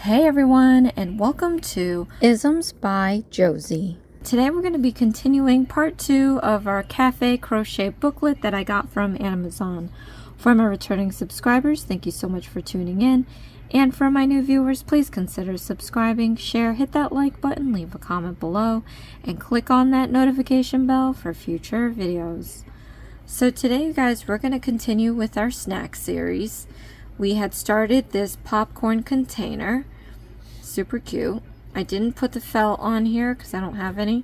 Hey everyone, and welcome to Isms by Josie. Today we're going to be continuing part 2 of our cafe crochet booklet that I got from Amazon. For my returning subscribers, thank you so much for tuning in. And for my new viewers, please consider subscribing, share, hit that like button, leave a comment below, and click on that notification bell for future videos. So today, you guys, we're going to continue with our snack series. We had started this popcorn container. Super cute. I didn't put the felt on here because I don't have any.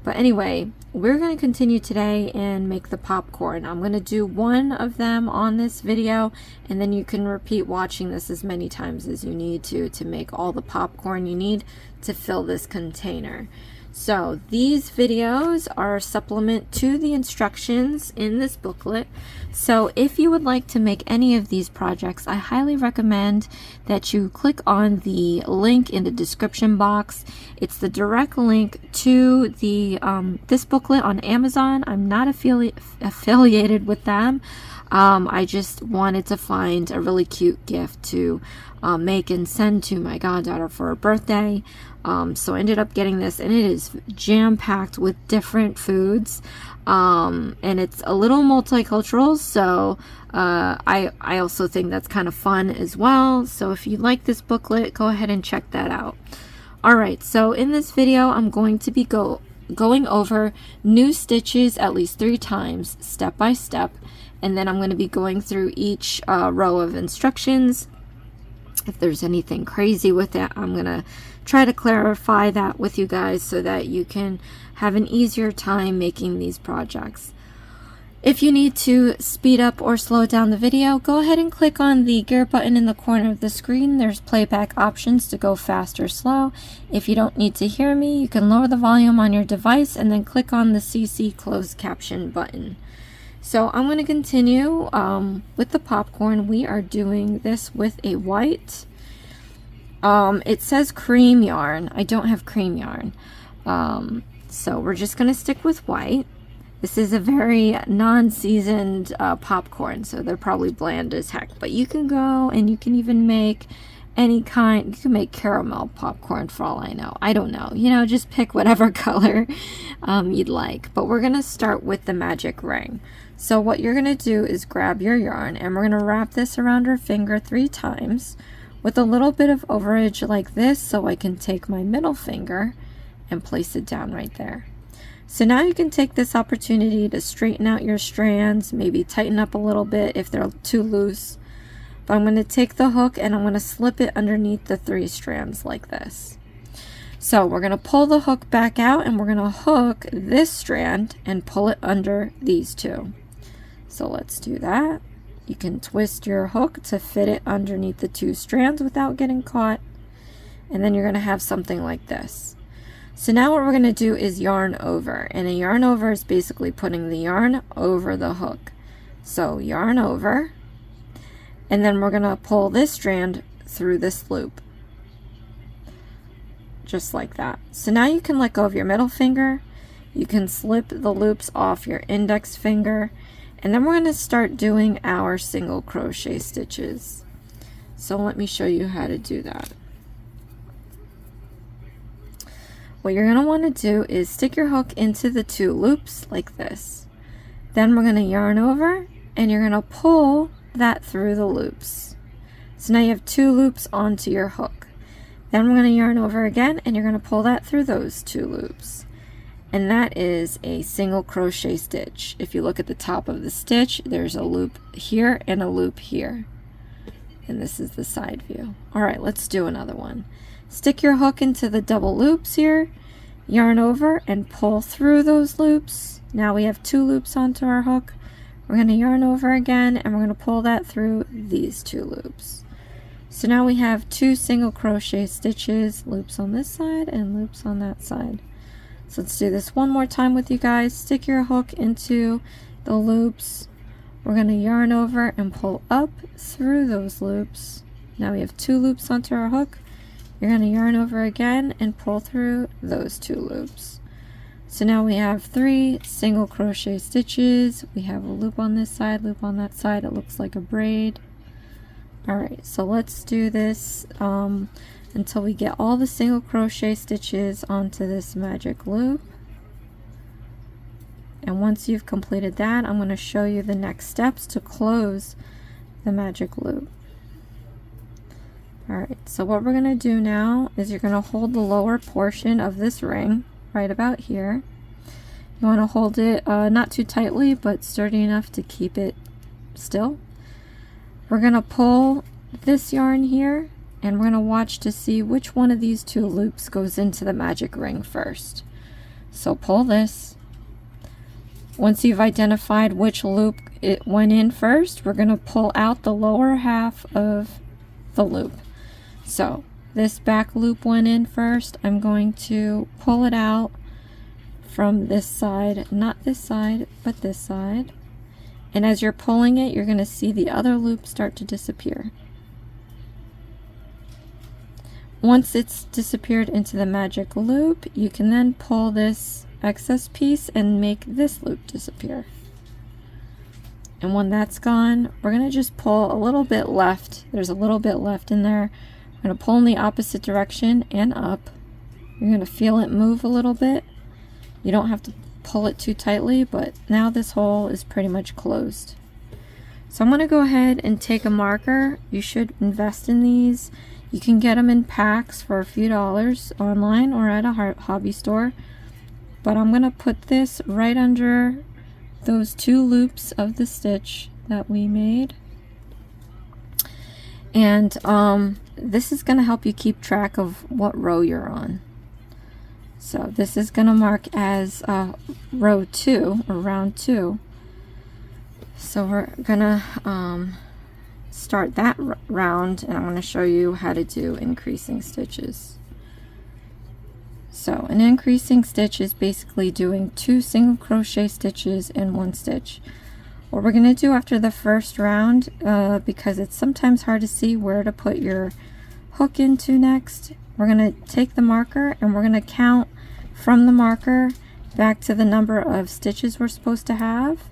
But anyway, we're going to continue today and make the popcorn. I'm going to do one of them on this video, and then you can repeat watching this as many times as you need to make all the popcorn you need to fill this container. So these videos are a supplement to the instructions in this booklet. So if you would like to make any of these projects, I highly recommend that you click on the link in the description box. It's the direct link to the this booklet on Amazon. I'm not affiliated with them. I just wanted to find a really cute gift to make and send to my goddaughter for her birthday. So I ended up getting this, and it is jam-packed with different foods, and it's a little multicultural, so I also think that's kind of fun as well. So if you like this booklet, go ahead and check that out. Alright, so in this video I'm going to be going over new stitches at least 3 times, step by step, and then I'm going to be going through each row of instructions. If there's anything crazy with it, I'm going to try to clarify that with you guys so that you can have an easier time making these projects. If you need to speed up or slow down the video, go ahead and click on the gear button in the corner of the screen. There's playback options to go fast or slow. If you don't need to hear me, you can lower the volume on your device and then click on the CC closed caption button. So I'm going to continue with the popcorn. We are doing this with a white. It says cream yarn. I don't have cream yarn. So we're just going to stick with white. This is a very non-seasoned popcorn, so they're probably bland as heck. But you can go and you can even make any kind. You can make caramel popcorn for all I know. I don't know. You know, just pick whatever color you'd like. But we're going to start with the magic ring. So what you're going to do is grab your yarn, and we're going to wrap this around your finger 3 times with a little bit of overage like this, so I can take my middle finger and place it down right there. So now you can take this opportunity to straighten out your strands, maybe tighten up a little bit if they're too loose. But I'm going to take the hook and I'm going to slip it underneath the 3 strands like this. So we're going to pull the hook back out, and we're going to hook this strand and pull it under these 2. So let's do that. You can twist your hook to fit it underneath the 2 strands without getting caught. And then you're going to have something like this. So now what we're going to do is yarn over. And a yarn over is basically putting the yarn over the hook. So yarn over. And then we're going to pull this strand through this loop. Just like that. So now you can let go of your middle finger. You can slip the loops off your index finger. And then we're going to start doing our single crochet stitches. So let me show you how to do that. What you're going to want to do is stick your hook into the 2 loops like this. Then we're going to yarn over, and you're going to pull that through the loops. So now you have 2 loops onto your hook. Then we're going to yarn over again, and you're going to pull that through those 2 loops. And that is a single crochet stitch. If you look at the top of the stitch, there's a loop here and a loop here. And this is the side view. Alright, let's do another one. Stick your hook into the double loops here, yarn over, and pull through those loops. Now we have 2 loops onto our hook. We're going to yarn over again, and we're going to pull that through these 2 loops. So now we have 2 single crochet stitches, loops on this side and loops on that side. So let's do this one more time with you guys. Stick your hook into the loops. We're going to yarn over and pull up through those loops. Now we have 2 loops onto our hook. You're going to yarn over again and pull through those 2 loops. So now we have 3 single crochet stitches. We have a loop on this side, loop on that side. It looks like a braid. Alright, so let's do this until we get all the single crochet stitches onto this magic loop. And once you've completed that, I'm going to show you the next steps to close the magic loop. Alright, so what we're going to do now is you're going to hold the lower portion of this ring right about here. You want to hold it not too tightly, but sturdy enough to keep it still. We're going to pull this yarn here, and we're going to watch to see which one of these two loops goes into the magic ring first. So pull this. Once you've identified which loop it went in first, we're going to pull out the lower half of the loop. So this back loop went in first. I'm going to pull it out from this side, not this side, but this side. And as you're pulling it, you're going to see the other loop start to disappear. Once it's disappeared into the magic loop, you can then pull this excess piece and make this loop disappear. And when that's gone, we're going to just pull a little bit left. There's a little bit left in there. We're going to pull in the opposite direction and up. You're going to feel it move a little bit. You don't have to pull it too tightly, but now this hole is pretty much closed. So I'm going to go ahead and take a marker. You should invest in these. You can get them in packs for a few dollars online or at a hobby store. But I'm going to put this right under those two loops of the stitch that we made. And this is going to help you keep track of what row you're on. So this is going to mark as row 2 or round 2. So we're going to start that round, and I'm going to show you how to do increasing stitches. So an increasing stitch is basically doing 2 single crochet stitches in 1 stitch. What we're going to do after the first round, because it's sometimes hard to see where to put your hook into next, we're going to take the marker and we're going to count from the marker back to the number of stitches we're supposed to have.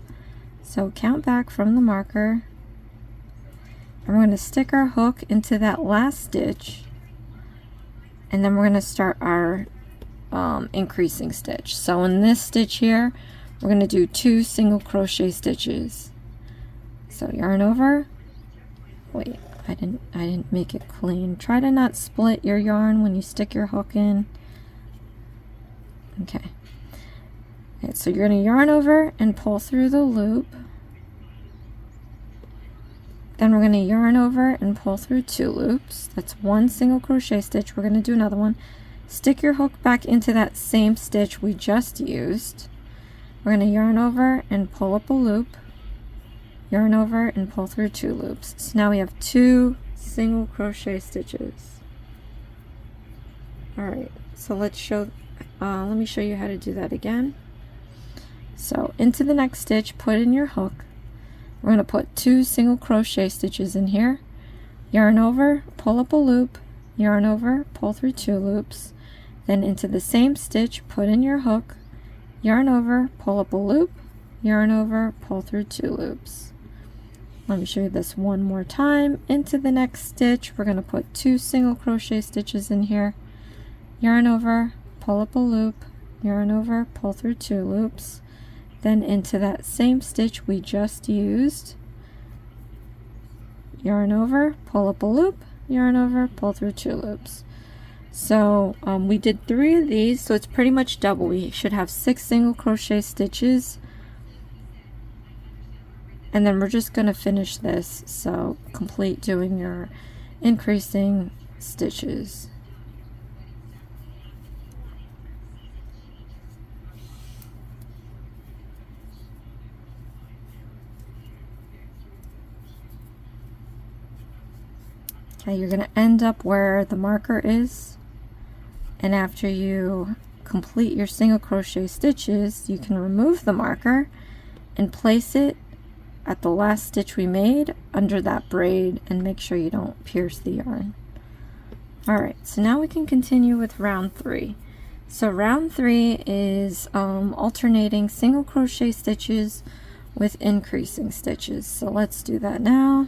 So count back from the marker, and we're going to stick our hook into that last stitch, and then we're going to start our increasing stitch. So in this stitch here, we're going to do 2 single crochet stitches. So yarn over. Wait, I didn't make it clean. Try to not split your yarn when you stick your hook in. Okay. So you're going to yarn over and pull through the loop. Then we're going to yarn over and pull through 2 loops. That's 1 single crochet stitch. We're going to do another one. Stick your hook back into that same stitch we just used. We're going to yarn over and pull up a loop. Yarn over and pull through 2 loops. So now we have 2 single crochet stitches. Alright, so let me show you how to do that again. So into the next stitch, put in your hook. We're going to put 2 single crochet stitches in here. Yarn over, pull up a loop, yarn over, pull through 2 loops. Then into the same stitch, put in your hook, yarn over, pull up a loop, yarn over, pull through 2 loops. Let me show you this one more time. Into the next stitch, we're going to put 2 single crochet stitches in here. Yarn over, pull up a loop, yarn over, pull through 2 loops. Then into that same stitch we just used, yarn over, pull up a loop, yarn over, pull through 2 loops. So we did 3 of these, so it's pretty much double. We should have 6 single crochet stitches, and then we're just going to finish this. So complete doing your increasing stitches. Okay, you're going to end up where the marker is, and after you complete your single crochet stitches, you can remove the marker and place it at the last stitch we made under that braid, and make sure you don't pierce the yarn. Alright, so now we can continue with round 3. So round 3 is alternating single crochet stitches with increasing stitches. So let's do that now.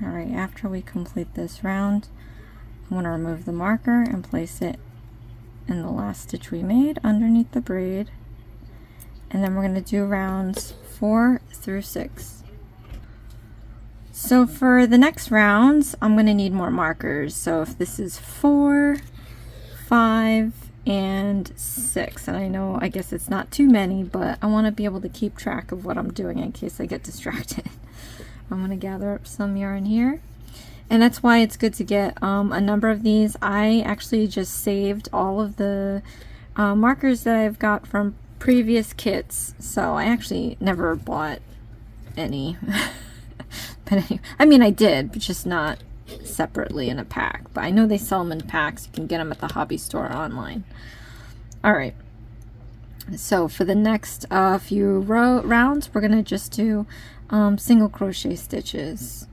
Alright, after we complete this round, I'm going to remove the marker and place it in the last stitch we made underneath the braid. And then we're going to do rounds 4 through 6. So for the next rounds, I'm going to need more markers. So if this is 4, 5, and 6, and I know, I guess it's not too many, but I want to be able to keep track of what I'm doing in case I get distracted. I'm going to gather up some yarn here. And that's why it's good to get a number of these. I actually just saved all of the markers that I've got from previous kits, so I actually never bought any. But anyway, I mean I did, but just not separately in a pack. But I know they sell them in packs. You can get them at the hobby store online. Alright, so for the next few rounds, we're going to just do single crochet stitches.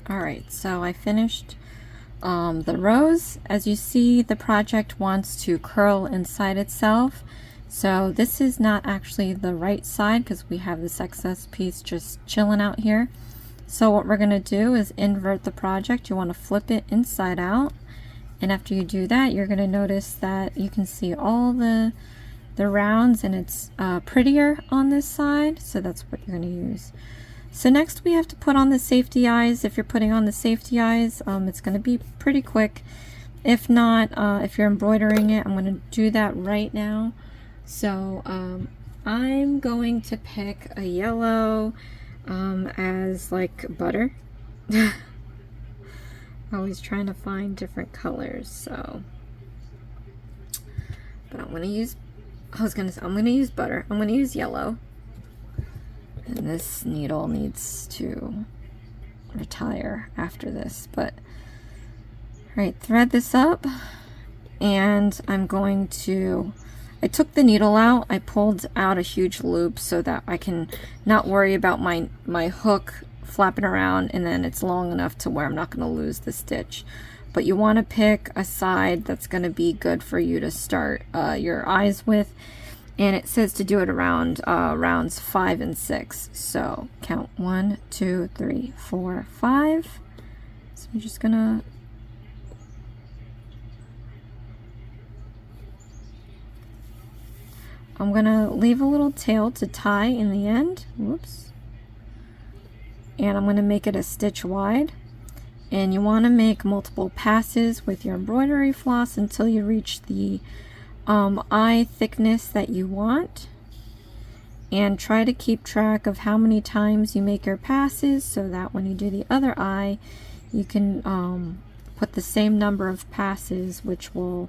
Alright, so I finished the rows. As you see, the project wants to curl inside itself. So this is not actually the right side because we have this excess piece just chilling out here. So what we're going to do is invert the project. You want to flip it inside out, and after you do that, you're going to notice that you can see all the rounds, and it's prettier on this side, so that's what you're going to use. So next we have to put on the safety eyes. If you're putting on the safety eyes, it's going to be pretty quick. If not, if you're embroidering it, I'm going to do that right now. So I'm going to pick a yellow as like butter. Always trying to find different colors, so. But I'm going to use, I'm going to use butter. I'm going to use yellow. And this needle needs to retire after this, but all right, thread this up, and I'm going to, I took the needle out, I pulled out a huge loop so that I can not worry about my hook flapping around, and then it's long enough to where I'm not going to lose the stitch. But you want to pick a side that's going to be good for you to start your eyes with, and it says to do it around rounds 5 and 6. So count 1, 2, 3, 4, 5. So I'm just gonna leave a little tail to tie in the end. Whoops. And I'm gonna make it a stitch wide. And you want to make multiple passes with your embroidery floss until you reach the eye thickness that you want. And try to keep track of how many times you make your passes so that when you do the other eye, you can put the same number of passes, which will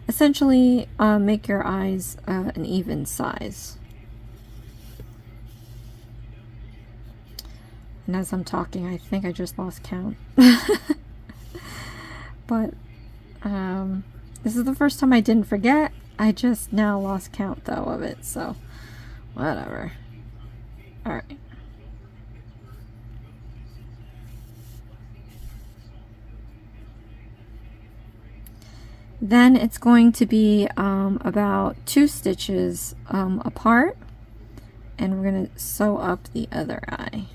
essentially make your eyes an even size. And as I'm talking, I think I just lost count. But this is the first time I didn't forget. I just now lost count though of it, so whatever. All right. Then it's going to be about 2 stitches apart, and we're going to sew up the other eye.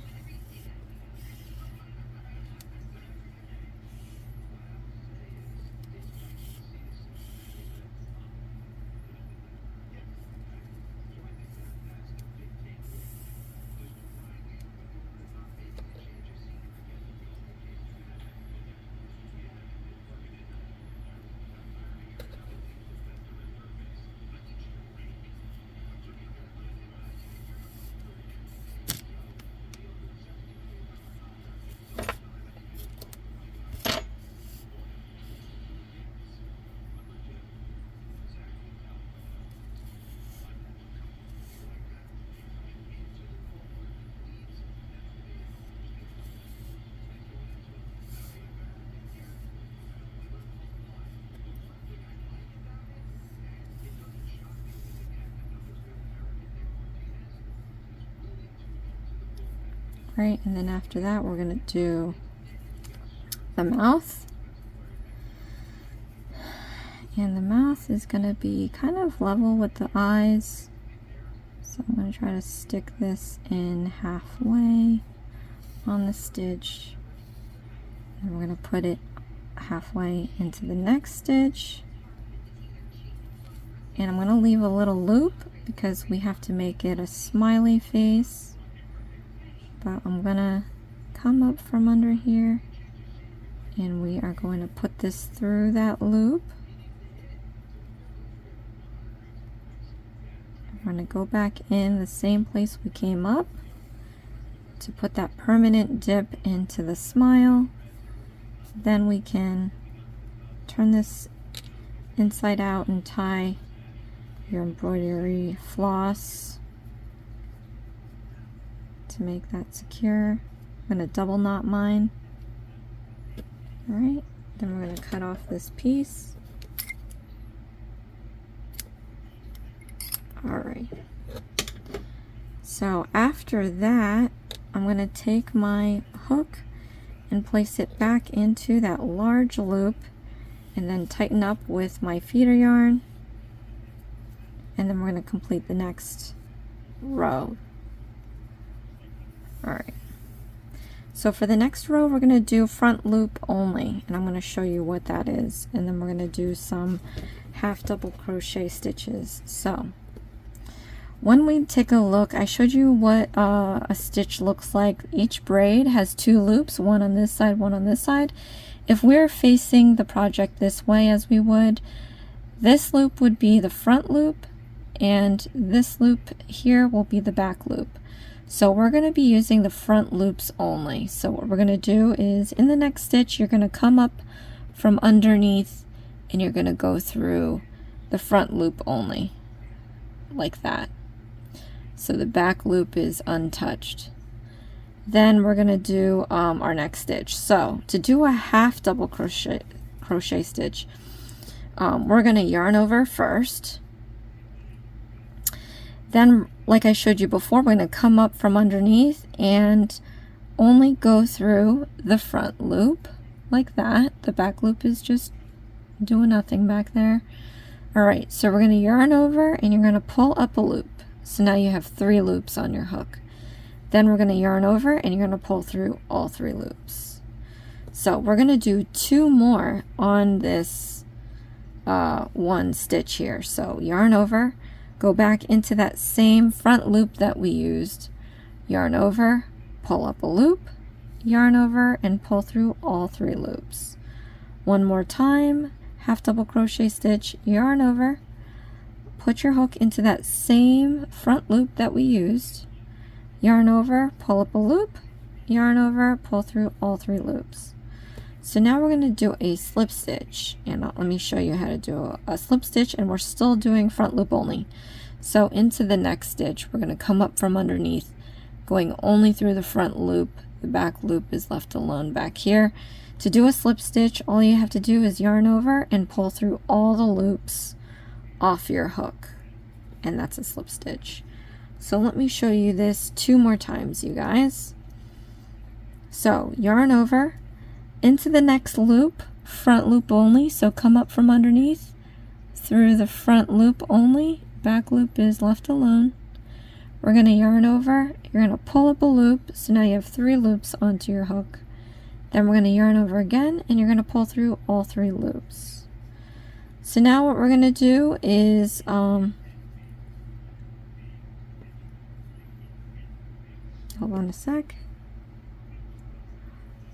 Right, and then after that we're going to do the mouth. And the mouth is going to be kind of level with the eyes. So I'm going to try to stick this in halfway on the stitch. And we're going to put it halfway into the next stitch. And I'm going to leave a little loop because we have to make it a smiley face. But I'm gonna come up from under here, and we are going to put this through that loop. We're going to go back in the same place we came up to put that permanent dip into the smile. Then we can turn this inside out and tie your embroidery floss to make that secure. I'm going to double knot mine. Alright, then we're going to cut off this piece. Alright, so after that I'm going to take my hook and place it back into that large loop and then tighten up with my feeder yarn. and then we're going to complete the next row. Alright, so for the next row we're going to do front loop only, and I'm going to show you what that is, and then we're going to do some half double crochet stitches. So when we take a look, I showed you what a stitch looks like. Each braid has 2 loops, one on this side, one on this side. If we're facing the project this way, as we would, this loop would be the front loop, and this loop here will be the back loop. So we're going to be using the front loops only. So what we're going to do is, in the next stitch, you're going to come up from underneath and you're going to go through the front loop only, like that. So the back loop is untouched. Then we're going to do our next stitch. So to do a half double crochet stitch, we're going to yarn over first. Then, like I showed you before, we're going to come up from underneath and only go through the front loop like that. The back loop is just doing nothing back there. Alright, so we're going to yarn over and you're going to pull up a loop. So now you have 3 loops on your hook. Then we're going to yarn over and you're going to pull through all 3 loops. So we're going to do 2 more on this one stitch here. So yarn over, go back into that same front loop that we used, yarn over, pull up a loop, yarn over, and pull through all 3 loops. One more time, half double crochet stitch, yarn over, put your hook into that same front loop that we used, yarn over, pull up a loop, yarn over, pull through all 3 loops. So now we're going to do a slip stitch, and let me show you how to do a slip stitch, and we're still doing front loop only. So into the next stitch, we're going to come up from underneath, going only through the front loop. The back loop is left alone back here. To do a slip stitch, all you have to do is yarn over and pull through all the loops off your hook, and that's a slip stitch. So let me show you this 2 more times, you guys. So yarn over into the next loop, front loop only, so come up from underneath through the front loop only, back loop is left alone. We're going to yarn over, you're going to pull up a loop, so now you have 3 loops onto your hook. Then we're going to yarn over again and you're going to pull through all 3 loops. So now what we're going to do is hold on a sec.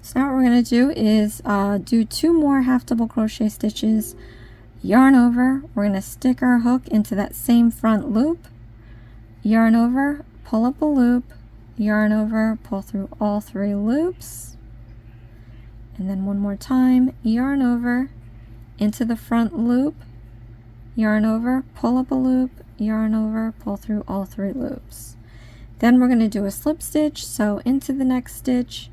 So now what we're going to do is do 2 more half double crochet stitches, yarn over, we're going to stick our hook into that same front loop, yarn over, pull up a loop, yarn over, pull through all 3 loops, and then one more time, yarn over into the front loop, yarn over, pull up a loop, yarn over, pull through all 3 loops. Then we're going to do a slip stitch, so into the next stitch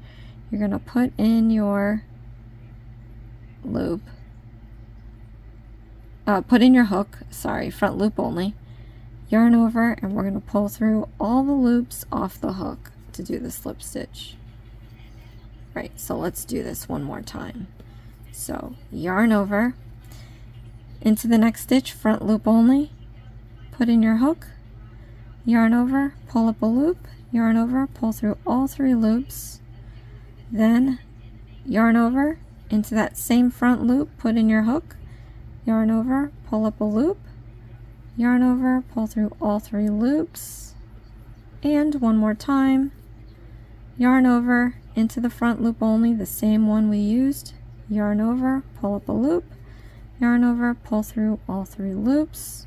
you're going to put in your loop, put in your hook, sorry, front loop only, yarn over, and we're going to pull through all the loops off the hook to do the slip stitch. Right, so let's do this one more time. So yarn over into the next stitch, front loop only, put in your hook, yarn over, pull up a loop, yarn over, pull through all 3 loops, then yarn over into that same front loop, put in your hook, yarn over, pull up a loop, yarn over, pull through all 3 loops, and one more time, yarn over into the front loop only, the same one we used, yarn over, pull up a loop, yarn over, pull through all 3 loops,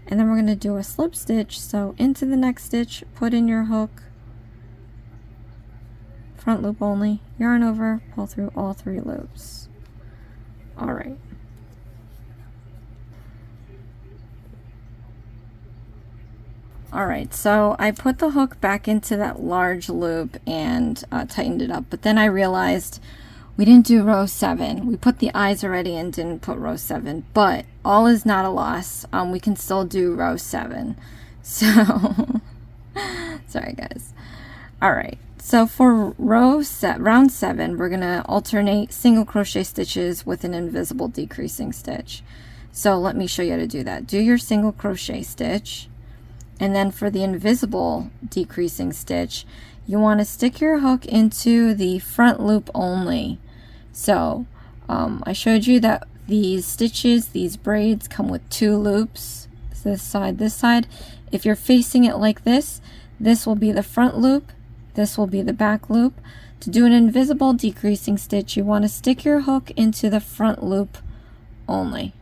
and then we're going to do a slip stitch. So into the next stitch, put in your hook, front loop only, yarn over, pull through all 3 loops. Alright. Alright, so I put the hook back into that large loop and tightened it up, but then I realized we didn't do row 7. We put the eyes already and didn't put row 7, but all is not a loss. We can still do row 7. So, sorry guys. Alright, so for round 7, we're going to alternate single crochet stitches with an invisible decreasing stitch. So let me show you how to do that. Do your single crochet stitch, and then for the invisible decreasing stitch, you want to stick your hook into the front loop only. So I showed you that these stitches, these braids, come with 2 loops, this side, this side. If you're facing it like this will be the front loop, this will be the back loop. To do an invisible decreasing stitch, you want to stick your hook into the front loop only.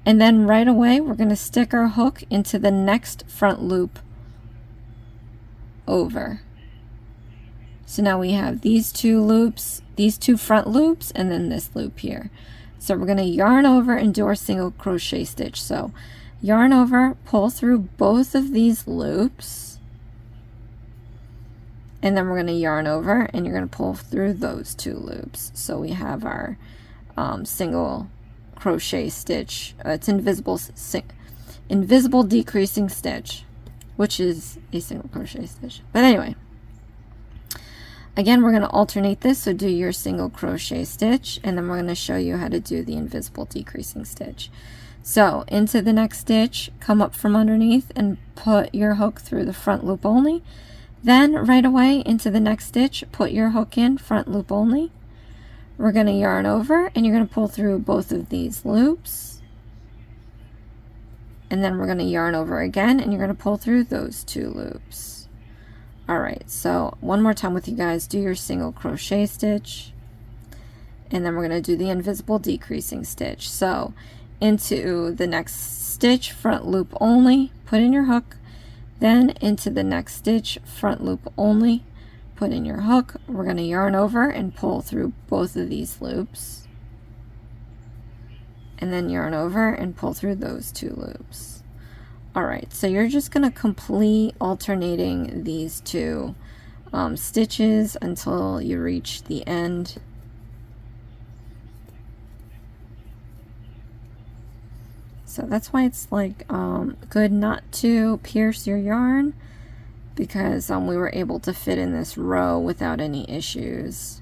And then right away, we're going to stick our hook into the next front loop over. So now we have these 2 loops, these 2 front loops, and then this loop here. So we're going to yarn over and do our single crochet stitch. So yarn over, pull through both of these loops, and then we're going to yarn over and you're going to pull through those 2 loops. So we have our single crochet stitch. It's invisible decreasing stitch, which is a single crochet stitch. But anyway, again, we're going to alternate this. So do your single crochet stitch, and then we're going to show you how to do the invisible decreasing stitch. So into the next stitch, come up from underneath and put your hook through the front loop only. Then right away into the next stitch, put your hook in, front loop only. We're going to yarn over and you're going to pull through both of these loops. And then we're going to yarn over again and you're going to pull through those 2 loops. Alright, so one more time with you guys. Do your single crochet stitch. And then we're going to do the invisible decreasing stitch. So into the next stitch, front loop only, put in your hook. Then into the next stitch, front loop only, put in your hook. We're going to yarn over and pull through both of these loops, and then yarn over and pull through those 2 loops. Alright, so you're just going to complete alternating these 2 stitches until you reach the end. So that's why it's like good not to pierce your yarn, because we were able to fit in this row without any issues.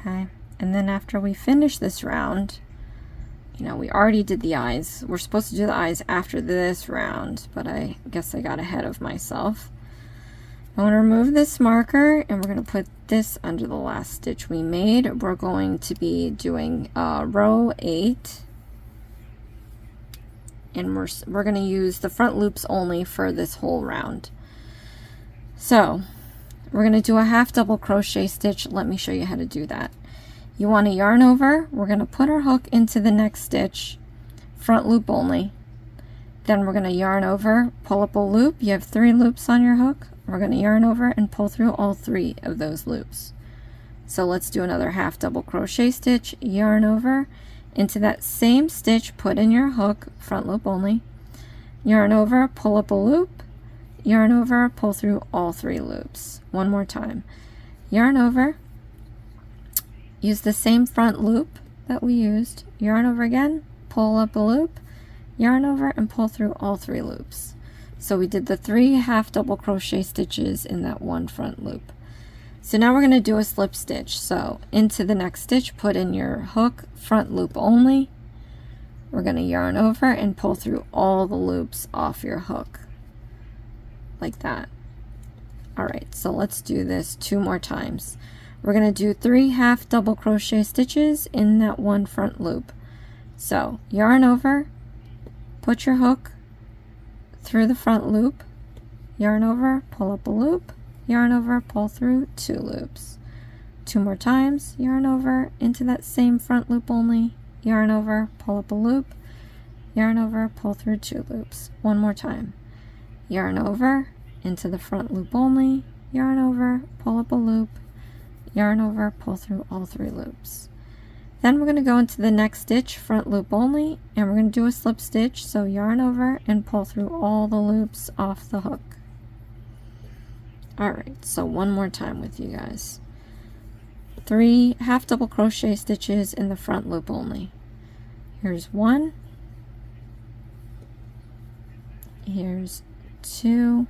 Okay, and then after we finish this round, you know, we already did the eyes. We're supposed to do the eyes after this round, but I guess I got ahead of myself. I'm going to remove this marker and we're going to put this under the last stitch we made. We're going to be doing row 8, and we're going to use the front loops only for this whole round. So we're going to do a half double crochet stitch. Let me show you how to do that. You want to yarn over. We're going to put our hook into the next stitch, front loop only. Then we're going to yarn over, pull up a loop. You have 3 loops on your hook. We're going to yarn over and pull through all 3 of those loops. So let's do another half double crochet stitch, yarn over, into that same stitch, put in your hook, front loop only, yarn over, pull up a loop, yarn over, pull through all 3 loops. One more time. Yarn over, use the same front loop that we used, yarn over again, pull up a loop, yarn over, and pull through all 3 loops. So we did the 3 half double crochet stitches in that one front loop. So now we're going to do a slip stitch. So into the next stitch, put in your hook, front loop only. We're going to yarn over and pull through all the loops off your hook, like that. Alright, so let's do this 2 more times. We're going to do 3 half double crochet stitches in that one front loop. So yarn over, put your hook through the front loop, yarn over, pull up a loop, yarn over, pull through 2 loops. 2 more times, yarn over into that same front loop only, yarn over, pull up a loop, yarn over, pull through 2 loops. One more time. Yarn over into the front loop only, yarn over, pull up a loop, yarn over, pull through all 3 loops. Then we're going to go into the next stitch, front loop only, and we're going to do a slip stitch. So yarn over and pull through all the loops off the hook. Alright, so one more time with you guys. 3 half double crochet stitches in the front loop only. Here's 1, Here's 2,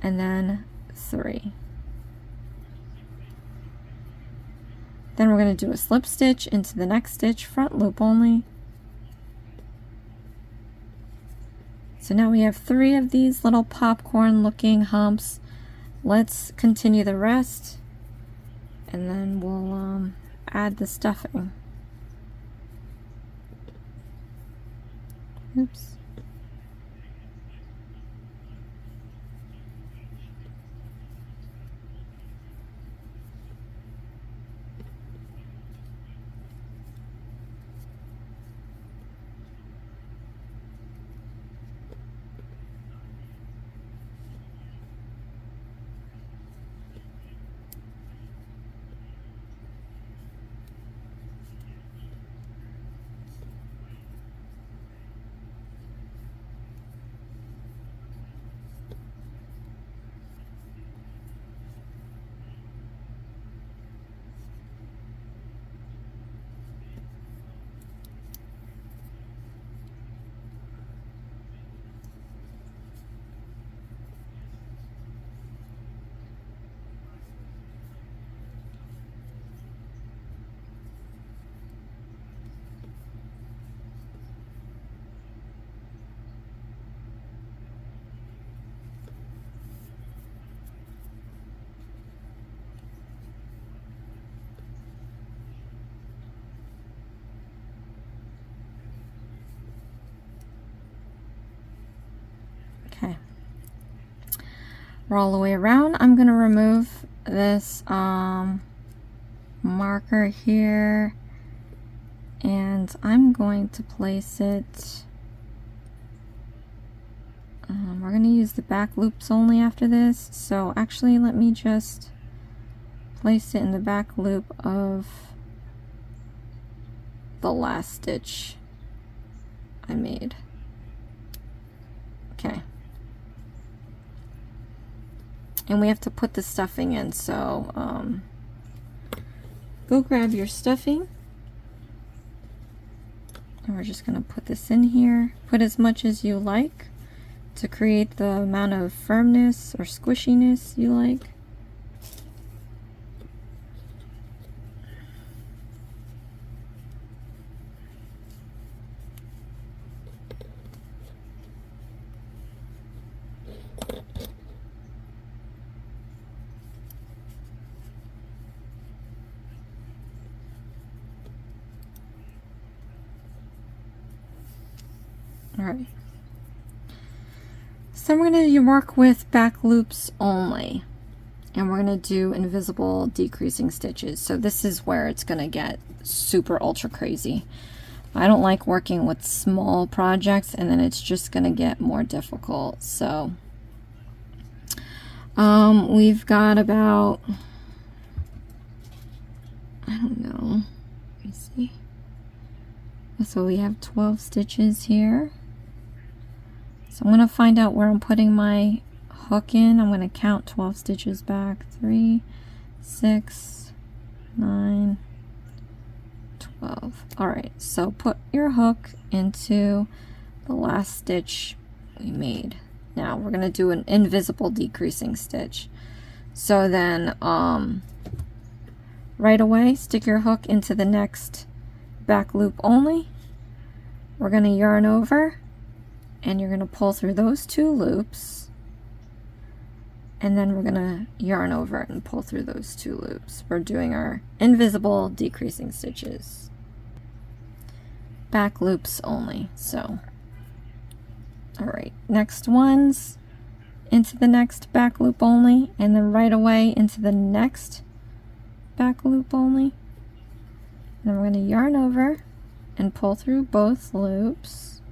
and then 3. Then we're going to do a slip stitch into the next stitch, front loop only. So now we have 3 of these little popcorn looking humps. Let's continue the rest, and then we'll add the stuffing. Oops. Okay, we're all the way around. I'm going to remove this marker here, and I'm going to place it, we're going to use the back loops only after this, so actually let me just place it in the back loop of the last stitch I made. Okay. And we have to put the stuffing in, so go grab your stuffing. And we're just going to put this in here. Put as much as you like to create the amount of firmness or squishiness you like. Alright, so we're going to work with back loops only, and we're going to do invisible decreasing stitches. So this is where it's going to get super ultra crazy. I don't like working with small projects, and then it's just going to get more difficult. So we've got about, I don't know, let me see. So we have 12 stitches here. So I'm going to find out where I'm putting my hook in. I'm going to count 12 stitches back. 3, 6, 9, 12. Alright, so put your hook into the last stitch we made. Now we're going to do an invisible decreasing stitch. So then right away, stick your hook into the next back loop only. We're going to yarn over, and you're going to pull through those 2 loops, and then we're going to yarn over and pull through those 2 loops. We're doing our invisible decreasing stitches. Back loops only. So alright, next ones into the next back loop only, and then right away into the next back loop only. And then we're going to yarn over and pull through both loops.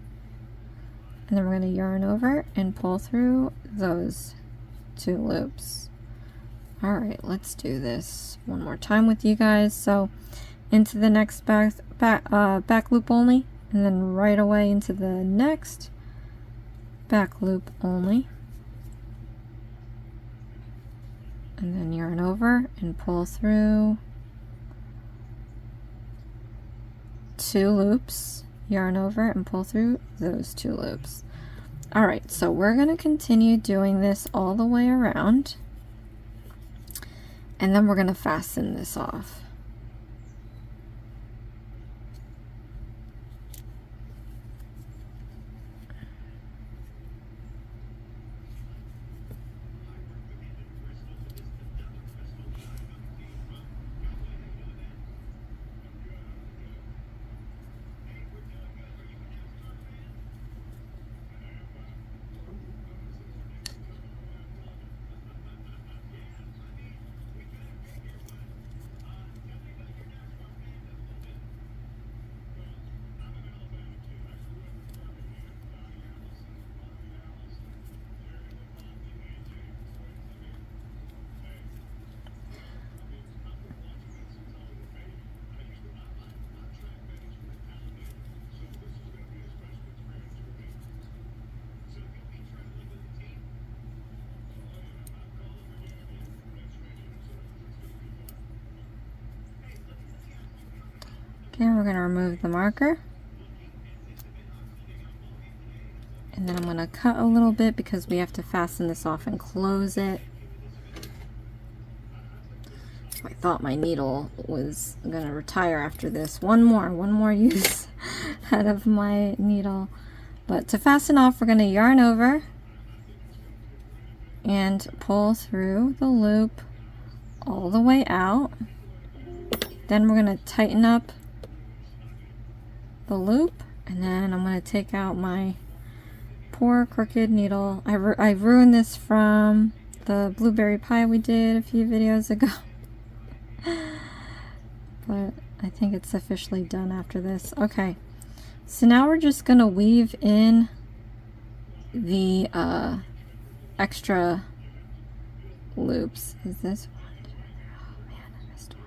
And then we're going to yarn over and pull through those 2 loops. Alright, let's do this one more time with you guys. So into the next back loop only, and then right away into the next back loop only. And then yarn over and pull through 2 loops. yarn over and pull through those 2 loops. Alright, so we're going to continue doing this all the way around, and then we're going to fasten this off. Okay, we're going to remove the marker. And then I'm going to cut a little bit because we have to fasten this off and close it. I thought my needle was going to retire after this. One more use out of my needle. But to fasten off, we're going to yarn over and pull through the loop all the way out. Then we're going to tighten up the loop, and then I'm going to take out my poor crooked needle. I ruined this from the blueberry pie we did a few videos ago. But I think it's officially done after this. Okay, so now we're just going to weave in the extra loops. Is this one? Oh man, I missed one.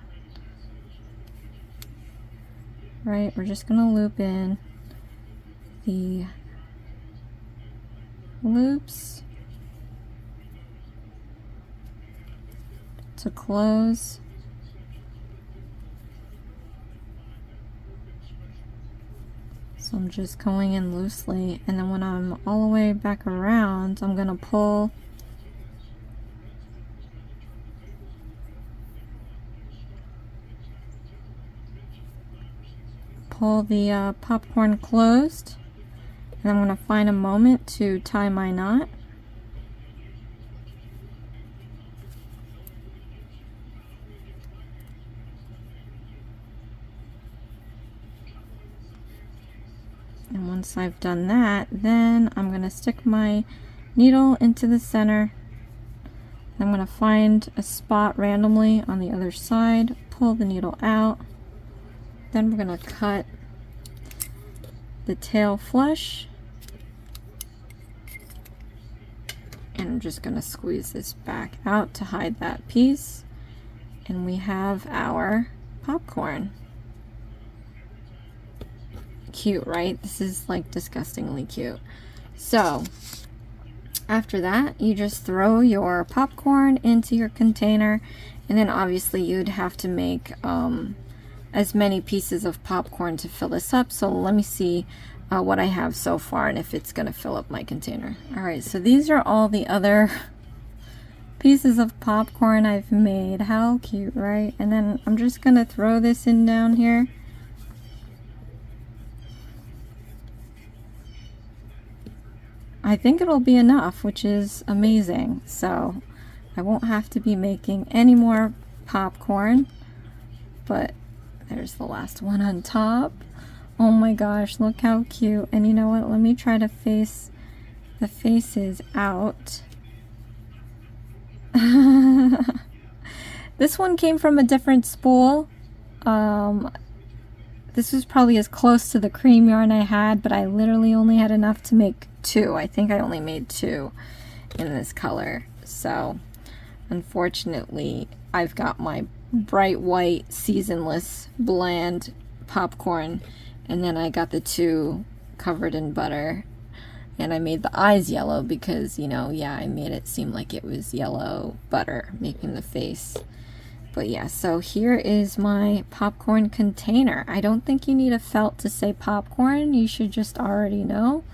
Right, we're just going to loop in the loops to close. So I'm just going in loosely, and then when I'm all the way back around, I'm going to pull the popcorn closed, and I'm going to find a moment to tie my knot. And once I've done that, then I'm going to stick my needle into the center. I'm going to find a spot randomly on the other side, pull the needle out. Then we're going to cut the tail flush, and I'm just going to squeeze this back out to hide that piece, and we have our popcorn. Cute, right? This is like disgustingly cute. So after that, you just throw your popcorn into your container, and then obviously you'd have to make as many pieces of popcorn to fill this up. So let me see what I have so far and if it's gonna fill up my container. All right, so these are all the other pieces of popcorn I've made. How cute, right? And then I'm just gonna throw this in down here. I think it'll be enough, which is amazing. So I won't have to be making any more popcorn, but there's the last one on top. Oh my gosh, look how cute. And you know what? Let me try to face the faces out. This one came from a different spool. This was probably as close to the cream yarn I had, but I literally only had enough to make 2. I think I only made 2 in this color. So unfortunately, I've got my bright white seasonless bland popcorn, and then I got the 2 covered in butter, and I made the eyes yellow because, you know, yeah, I made it seem like it was yellow butter making the face. But yeah, so here is my popcorn container. I don't think you need a felt to say popcorn. You should just already know.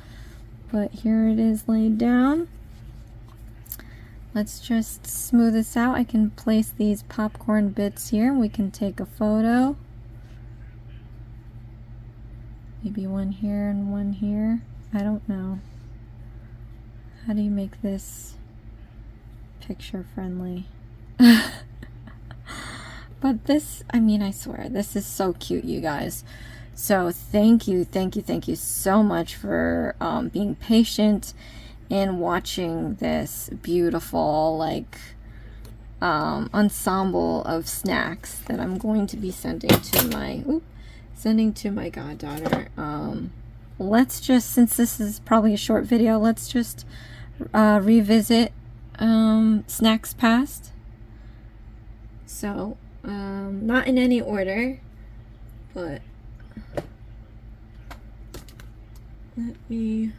But here it is laid down. Let's just smooth this out. I can place these popcorn bits here. We can take a photo. Maybe one here and one here. I don't know. How do you make this picture friendly? But this, I mean, I swear, this is so cute, you guys. So thank you so much for being patient and watching this beautiful, like, ensemble of snacks that I'm going to be sending to my goddaughter. Let's just, since this is probably a short video, let's just revisit snacks past. So, not in any order, but let me,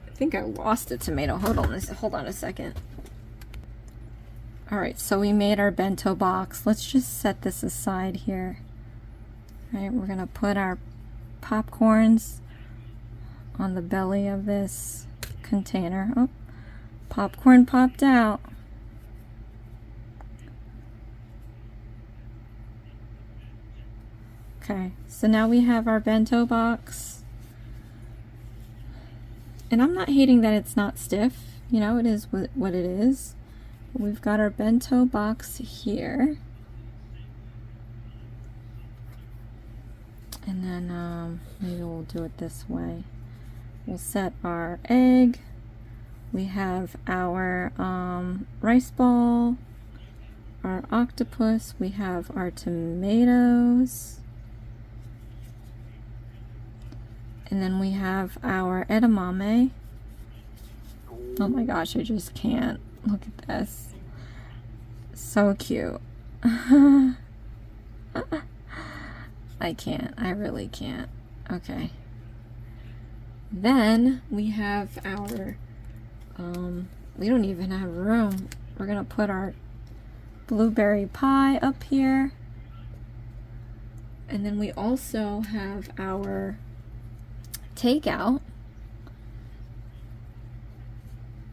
I think I lost a tomato. Hold on a second. All right, so we made our bento box. Let's just set this aside here. All right, we're gonna put our popcorns on the belly of this container. Oh, popcorn popped out. Okay, so now we have our bento box. And I'm not hating that it's not stiff. You know, it is what it is. We've got our bento box here. And then maybe we'll do it this way. We'll set our egg. We have our rice ball, our octopus. We have our tomatoes. And then we have our edamame. Oh my gosh, I just can't. Look at this. So cute. I can't. I really can't. Okay. Then we have our, we don't even have room. We're gonna put our blueberry pie up here. And then we also have our takeout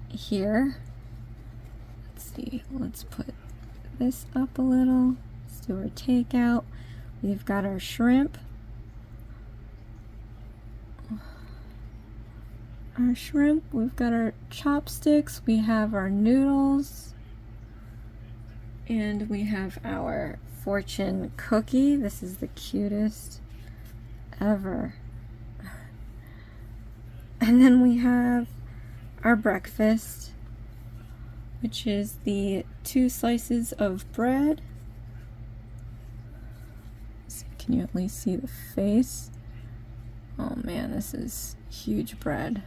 here. Let's see, let's put this up a little. Let's do our takeout. We've got our shrimp. We've got our chopsticks, we have our noodles, and we have our fortune cookie. This is the cutest ever. And then we have our breakfast, which is the 2 slices of bread. So can you at least see the face? Oh man, this is huge bread.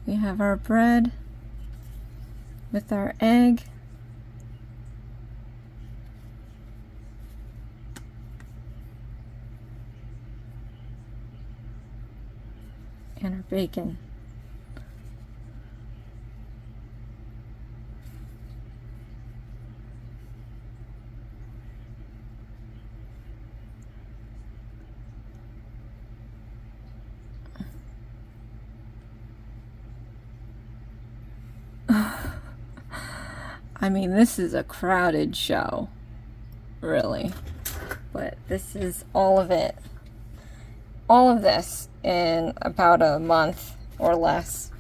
We have our bread with our egg. And our bacon. I mean, this is a crowded show, really, but this is all of it. All of this in about a month or less.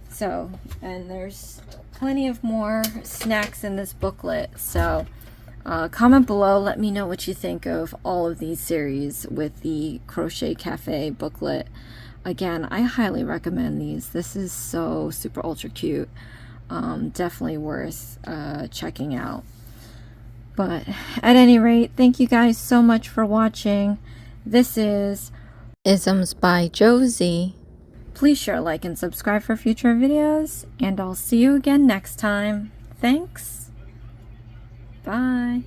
So, and there's plenty of more snacks in this booklet. So comment below, let me know what you think of all of these series with the Crochet Cafe booklet. Again, I highly recommend these. This is so super ultra cute. Definitely worth checking out. But at any rate, thank you guys so much for watching. This is Isms by Josie. Please share, like, and subscribe for future videos, and I'll see you again next time. Thanks. Bye.